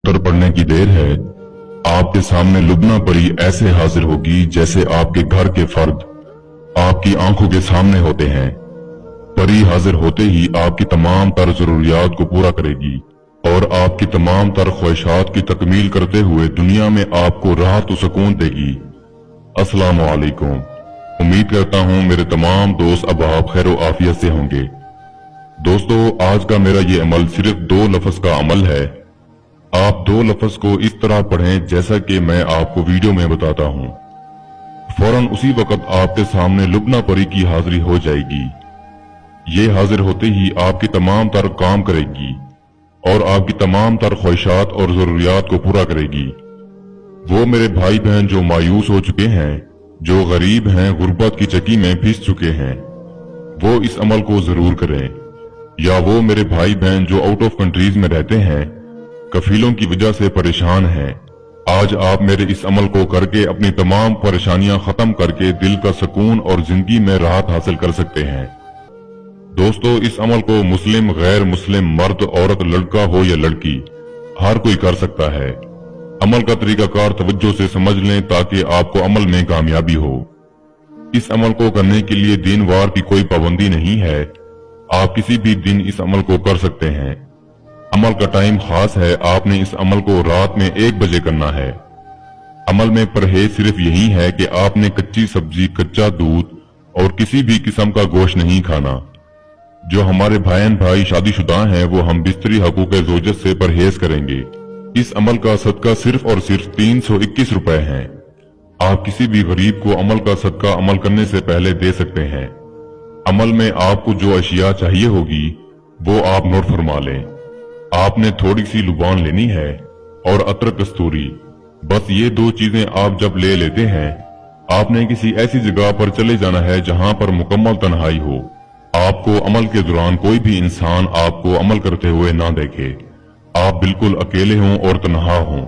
उत्तर पढ़ने की देर है। आपके सामने लुबना परी ऐसे हाजिर होगी जैसे आपके घर के फर्द आपकी आंखों के सामने होते हैं। परी हाजिर होते ही आपकी तमाम तर जरूरियात को पूरा करेगी और आपकी तमाम तर ख्वाहिशात की तकमील करते हुए दुनिया में आपको राहत और सुकून देगी। अस्सलाम वालेकुम। उम्मीद करता हूँ मेरे तमाम दोस्त अब आप खैर आफियत से होंगे। दोस्तों, आज का मेरा ये अमल सिर्फ 2 लफ्ज का अमल है। आप 2 लफ्ज को इस तरह पढ़ें जैसा कि मैं आपको वीडियो में बताता हूँ। फौरन उसी वक्त आपके सामने लुबना परी की हाजिरी हो जाएगी। ये हाजिर होते ही आपकी तमाम तर काम करेगी और आपकी तमाम तर ख्वाहिशात और जरूरियात को पूरा करेगी। वो मेरे भाई बहन जो मायूस हो चुके हैं, जो गरीब हैं, गुर्बत की चक्की में फिस चुके हैं, वो इस अमल को जरूर करें। या वो मेरे भाई बहन जो आउट ऑफ कंट्रीज में रहते हैं, कफीलों की वजह से परेशान हैं, आज आप मेरे इस अमल को करके अपनी तमाम परेशानियां खत्म करके दिल का सुकून और जिंदगी में राहत हासिल कर सकते हैं। दोस्तों, इस अमल को मुस्लिम, गैर मुस्लिम, मर्द, औरत, लड़का हो या लड़की, हर कोई कर सकता है। अमल का तरीकाकार तवज्जो से समझ लें ताकि आपको अमल में कामयाबी हो। इस अमल को करने के लिए दिन वार की कोई पाबंदी नहीं है। आप किसी भी दिन इस अमल को कर सकते हैं। अमल का टाइम खास है। आपने इस अमल को रात में 1 बजे करना है। अमल में परहेज सिर्फ यही है कि आपने कच्ची सब्जी, कच्चा दूध और किसी भी किस्म का गोश्त नहीं खाना। जो हमारे भाई शादीशुदा हैं वो हम बिस्तरी हकूक ज़ौजत से परहेज करेंगे। इस अमल का सदका सिर्फ और सिर्फ 321 रुपए है। आप किसी भी गरीब को अमल का सदका अमल करने से पहले दे सकते हैं। अमल में आपको जो अशिया चाहिए होगी वो आप नोट फरमा लें। आपने थोड़ी सी लुबान लेनी है और अतर कस्तूरी। बस ये 2 चीजें आप जब ले लेते हैं, आपने किसी ऐसी जगह पर चले जाना है जहां पर मुकम्मल तन्हाई हो। आपको अमल के दौरान कोई भी इंसान आपको अमल करते हुए ना देखे। आप बिल्कुल अकेले हों और तन्हा हों।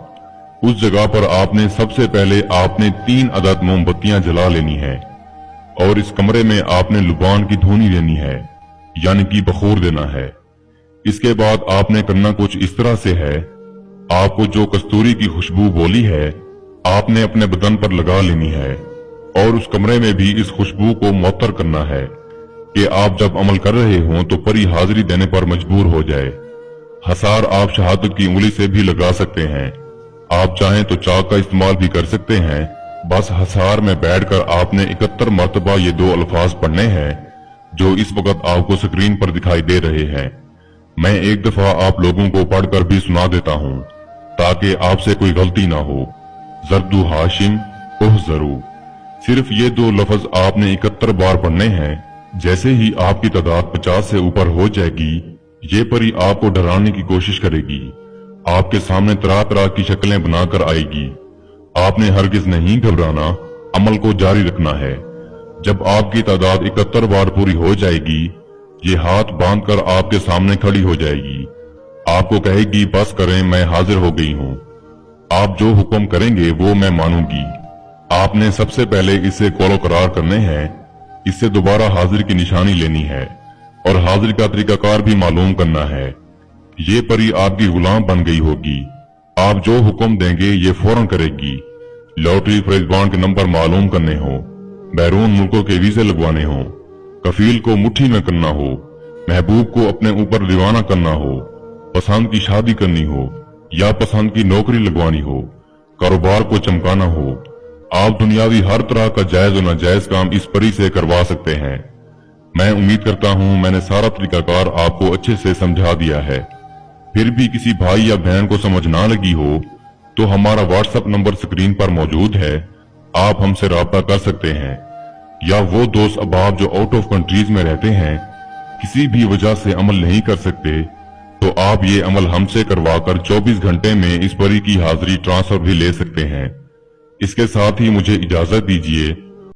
उस जगह पर आपने सबसे पहले 3 अदद मोमबत्तियां जला लेनी है और इस कमरे में आपने लुबान की धुनी देनी है, यानी कि बखूर देना है। इसके बाद आपने करना कुछ इस तरह से है। आपको जो कस्तूरी की खुशबू बोली है आपने अपने बदन पर लगा लेनी है और उस कमरे में भी इस खुशबू को मुअत्तर करना है कि आप जब अमल कर रहे हों तो परी हाजिरी देने पर मजबूर हो जाए। हसार आप शहादत की उंगली से भी लगा सकते हैं। आप चाहें तो चाक का इस्तेमाल भी कर सकते हैं। बस हसार में बैठकर आपने 71 मरतबा ये 2 अल्फाज पढ़ने हैं जो इस वक्त आपको स्क्रीन पर दिखाई दे रहे हैं। मैं एक दफा आप लोगों को पढ़कर भी सुना देता हूँ ताकि आपसे कोई गलती ना हो। जर्दू हाशिम ओह जरू। सिर्फ ये 2 लफ्ज आपने 71 बार पढ़ने हैं। जैसे ही आपकी तादाद 50 से ऊपर हो जाएगी, ये परी आपको डराने की कोशिश करेगी। आपके सामने तरह तरह की शक्लें बनाकर आएगी। आपने हरगिज नहीं घबराना, अमल को जारी रखना है। जब आपकी तादाद 71 बार पूरी हो जाएगी, ये हाथ बांधकर आपके सामने खड़ी हो जाएगी। आपको कहेगी बस करें, मैं हाजिर हो गई हूँ। आप जो हुक्म करेंगे वो मैं मानूंगी। आपने सबसे पहले इसे कौलो करार करने हैं। इससे दोबारा हाजिर की निशानी लेनी है और हाजिर का तरीकाकार भी मालूम करना है। ये परी आपकी गुलाम बन गई होगी। आप जो हुक्म देंगे ये फौरन करेगी। लॉटरी प्राइज बॉन्ड के नंबर मालूम करने हो, बैरून मुल्कों के वीजे लगवाने हो, कफील को मुट्ठी में करना हो, महबूब को अपने ऊपर दीवाना करना हो, पसंद की शादी करनी हो या पसंद की नौकरी लगवानी हो, कारोबार को चमकाना हो, आप दुनियावी हर तरह का जायज और नाजायज काम इस परी से करवा सकते हैं। मैं उम्मीद करता हूँ मैंने सारा तरीकाकार आपको अच्छे से समझा दिया है। फिर भी किसी भाई या बहन को समझ ना लगी हो तो हमारा व्हाट्सएप नंबर स्क्रीन पर मौजूद है। आप हमसे राब्ता कर सकते हैं। या वो दोस्त अहबाब जो आउट ऑफ कंट्रीज में रहते हैं, किसी भी वजह से अमल नहीं कर सकते, तो आप ये अमल हमसे करवाकर 24 घंटे में इस परी की हाजिरी ट्रांसफर भी ले सकते हैं। इसके साथ ही मुझे इजाजत दीजिए।